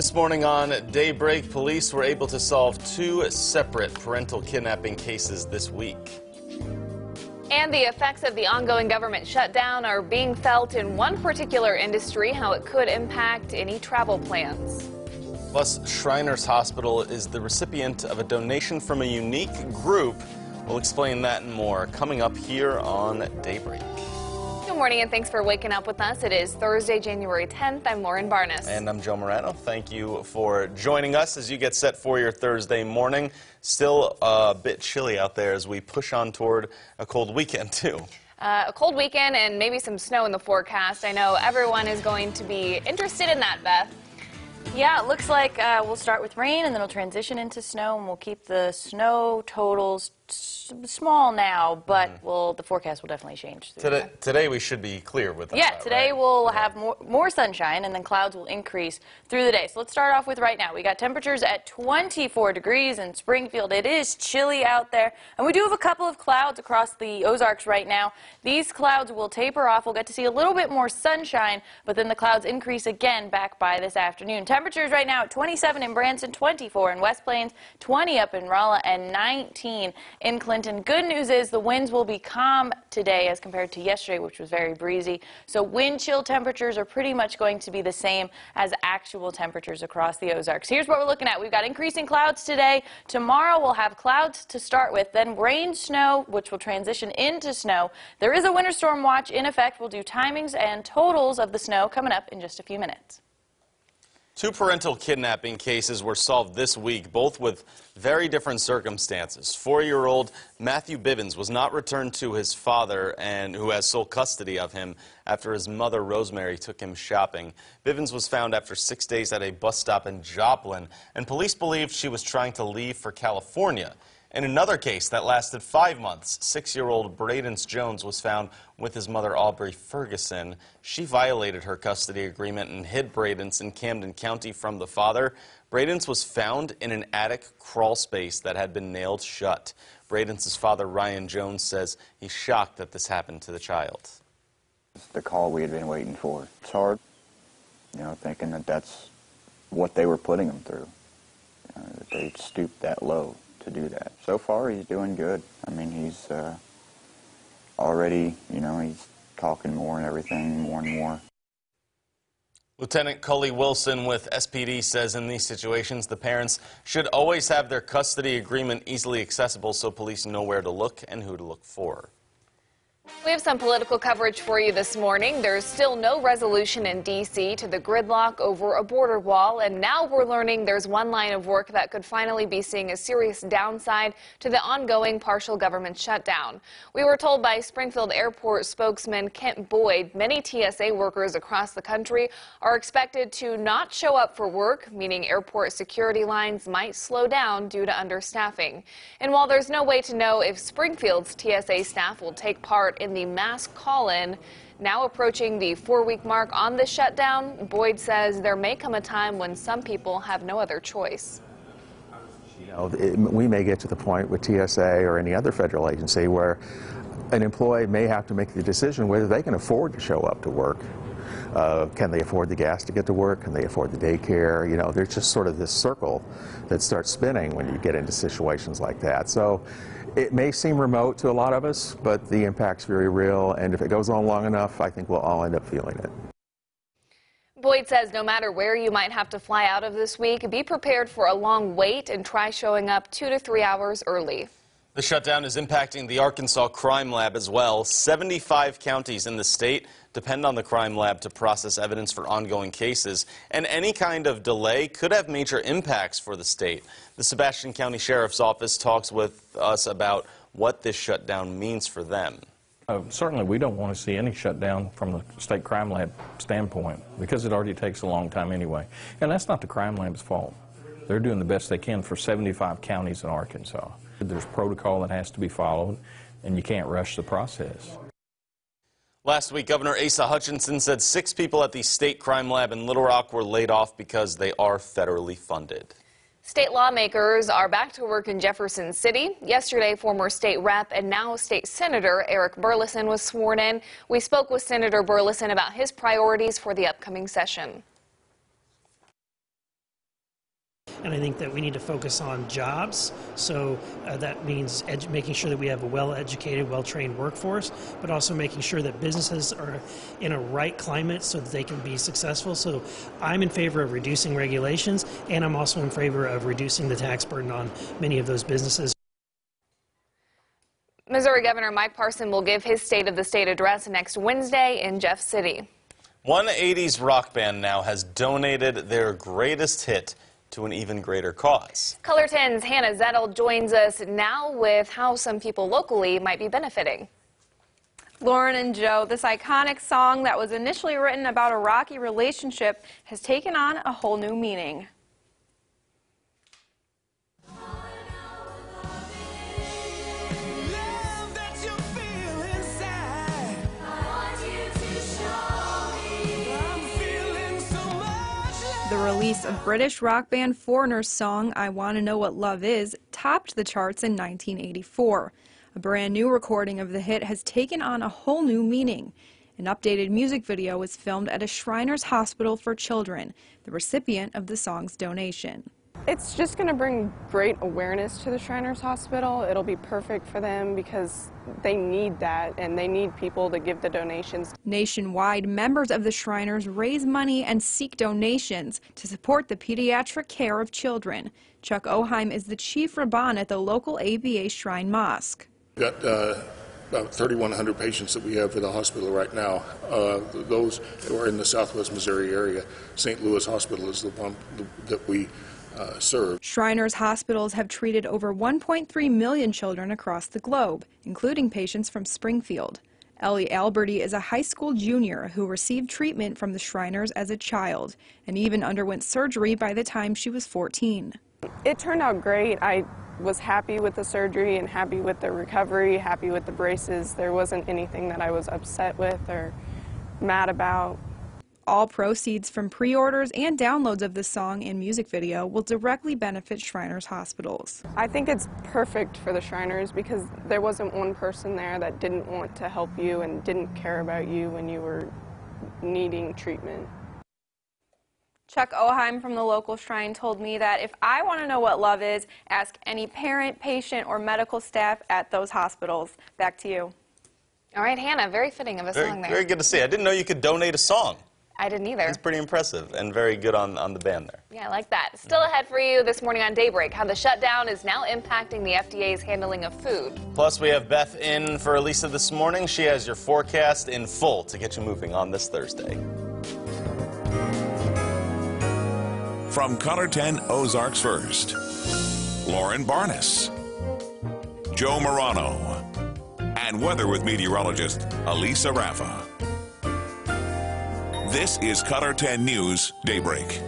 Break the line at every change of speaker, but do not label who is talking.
This morning on Daybreak, police were able to solve 2 separate parental kidnapping cases this week.
And the effects of the ongoing government shutdown are being felt in one particular industry, how it could impact any travel plans.
Plus, Shriners Hospital is the recipient of a donation from a unique group. We'll explain that and more coming up here on Daybreak.
Good morning and thanks for waking up with us. It is Thursday, January 10th. I'm Lauren Barnes.
And I'm Joe Morano. Thank you for joining us as you get set for your Thursday morning. Still a bit chilly out there as we push on toward a cold weekend, too.
A cold weekend and maybe some snow in the forecast. I know everyone is going to be interested in that, Beth.
Yeah, it looks like we'll start with rain and then we'll transition into snow, and we'll keep the snow totals small now, but the forecast will definitely change.
Today we should be clear with that.
Yeah, today we'll have more sunshine, and then clouds will increase through the day. So let's start off with right now. We got temperatures at 24 degrees in Springfield. It is chilly out there, and we do have a couple of clouds across the Ozarks right now. These clouds will taper off. We'll get to see a little bit more sunshine, but then the clouds increase again back by this afternoon. Temperatures right now at 27 in Branson, 24 in West Plains, 20 up in Rolla, and 19 in Clinton. Good news is the winds will be calm today as compared to yesterday, which was very breezy. So wind chill temperatures are pretty much going to be the same as actual temperatures across the Ozarks. Here's what we're looking at. We've got increasing clouds today. Tomorrow we'll have clouds to start with, then rain, snow, which will transition into snow. There is a winter storm watch in effect. We'll do timings and totals of the snow coming up in just a few minutes.
2 parental kidnapping cases were solved this week, both with very different circumstances. 4-year-old Matthew Bivens was not returned to his father, and who has sole custody of him, after his mother, Rosemary, took him shopping. Bivens was found after 6 days at a bus stop in Joplin, and police believed she was trying to leave for California. In another case that lasted 5 months, 6-year-old Bradence Jones was found with his mother, Aubrey Ferguson. She violated her custody agreement and hid Bradence in Camden County from the father. Bradence was found in an attic crawl space that had been nailed shut. Bradence's father, Ryan Jones, says he's shocked that this happened to the child.
The call we had been waiting for. It's hard, thinking that that's what they were putting him through, that they stooped that low to do that. So far, he's doing good. I mean, he's already, he's talking more and everything, more and more.
Lieutenant Cully Wilson with SPD says in these situations, the parents should always have their custody agreement easily accessible so police know where to look and who to look for.
We have some political coverage for you this morning. There's still no resolution in D.C. to the gridlock over a border wall, and now we're learning there's one line of work that could finally be seeing a serious downside to the ongoing partial government shutdown. We were told by Springfield Airport spokesman Kent Boyd many TSA workers across the country are expected to not show up for work, meaning airport security lines might slow down due to understaffing. And while there's no way to know if Springfield's TSA staff will take part in the mass call-in, now approaching the 4-week mark on the shutdown, Boyd says there may come a time when some people have no other choice.
We may get to the point with TSA or any other federal agency where an employee may have to make the decision whether they can afford to show up to work. Can they afford the gas to get to work? Can they afford the daycare? There's just sort of this circle that starts spinning when you get into situations like that. So it may seem remote to a lot of us, but the impact's very real, and if it goes on long enough, I think we'll all end up feeling it.
Boyd says no matter where you might have to fly out of this week, be prepared for a long wait and try showing up 2 to 3 hours early.
The shutdown is impacting the Arkansas Crime Lab as well. 75 counties in the state depend on the crime lab to process evidence for ongoing cases, and any kind of delay could have major impacts for the state. The Sebastian County Sheriff's Office talks with us about what this shutdown means for them.
Certainly we don't want to see any shutdown from the state crime lab standpoint, because it already takes a long time anyway. And that's not the crime lab's fault. They're doing the best they can for 75 counties in Arkansas. There's protocol that has to be followed, and you can't rush the process.
Last week, Governor Asa Hutchinson said 6 people at the state crime lab in Little Rock were laid off because they are federally funded.
State lawmakers are back to work in Jefferson City. Yesterday, former state rep and now state senator Eric Burleson was sworn in. We spoke with Senator Burleson about his priorities for the upcoming session.
and I think that we need to focus on jobs. So that means making sure that we have a well-educated, well-trained workforce, but also making sure that businesses are in a right climate so that they can be successful. So I'm in favor of reducing regulations, and I'm also in favor of reducing the tax burden on many of those businesses.
Missouri Governor Mike Parson will give his State of the State address next Wednesday in Jeff City.
One 80s rock band now has donated their greatest hit to an even greater cause.
Color 10's Hannah Zettel joins us now with how some people locally might be benefiting.
Lauren and Joe, this iconic song that was initially written about a rocky relationship has taken on a whole new meaning. The release of British rock band Foreigner's song, I Wanna Know What Love Is, topped the charts in 1984. A brand new recording of the hit has taken on a whole new meaning. An updated music video was filmed at a Shriners Hospital for Children, the recipient of the song's donation.
It's just going to bring great awareness to the Shriners Hospital. It'll be perfect for them because they need that, and they need people to give the donations.
Nationwide, members of the Shriners raise money and seek donations to support the pediatric care of children. Chuck Oheim is the chief rabbin at the local ABA Shrine Mosque.
We've got about 3,100 patients that we have at the hospital right now. Those who are in the southwest Missouri area, St. Louis Hospital is the one that we serve.
Shriners hospitals have treated over 1.3 million children across the globe, including patients from Springfield. Ellie Alberti is a high school junior who received treatment from the Shriners as a child and even underwent surgery by the time she was 14.
It turned out great. I was happy with the surgery and happy with the recovery, happy with the braces. There wasn't anything that I was upset with or mad about.
All proceeds from pre-orders and downloads of the song and music video will directly benefit Shriners hospitals.
I think it's perfect for the Shriners because there wasn't one person there that didn't want to help you and didn't care about you when you were needing treatment.
Chuck Oheim from the local shrine told me that if I want to know what love is, ask any parent, patient, or medical staff at those hospitals. Back to you.
All right, Hannah, very fitting of a song there.
Very good to see. I didn't know you could donate a song.
I didn't either.
It's pretty impressive and very good on the band there.
Yeah, I like that. Still ahead for you this morning on Daybreak, how the shutdown is now impacting the FDA's handling of food.
Plus, we have Beth in for Elisa this morning. She has your forecast in full to get you moving on this Thursday.
From Color 10 Ozarks First, Lauren Barnes, Joe Morano, and weather with meteorologist Elisa Raffa. This is Color 10 News Daybreak.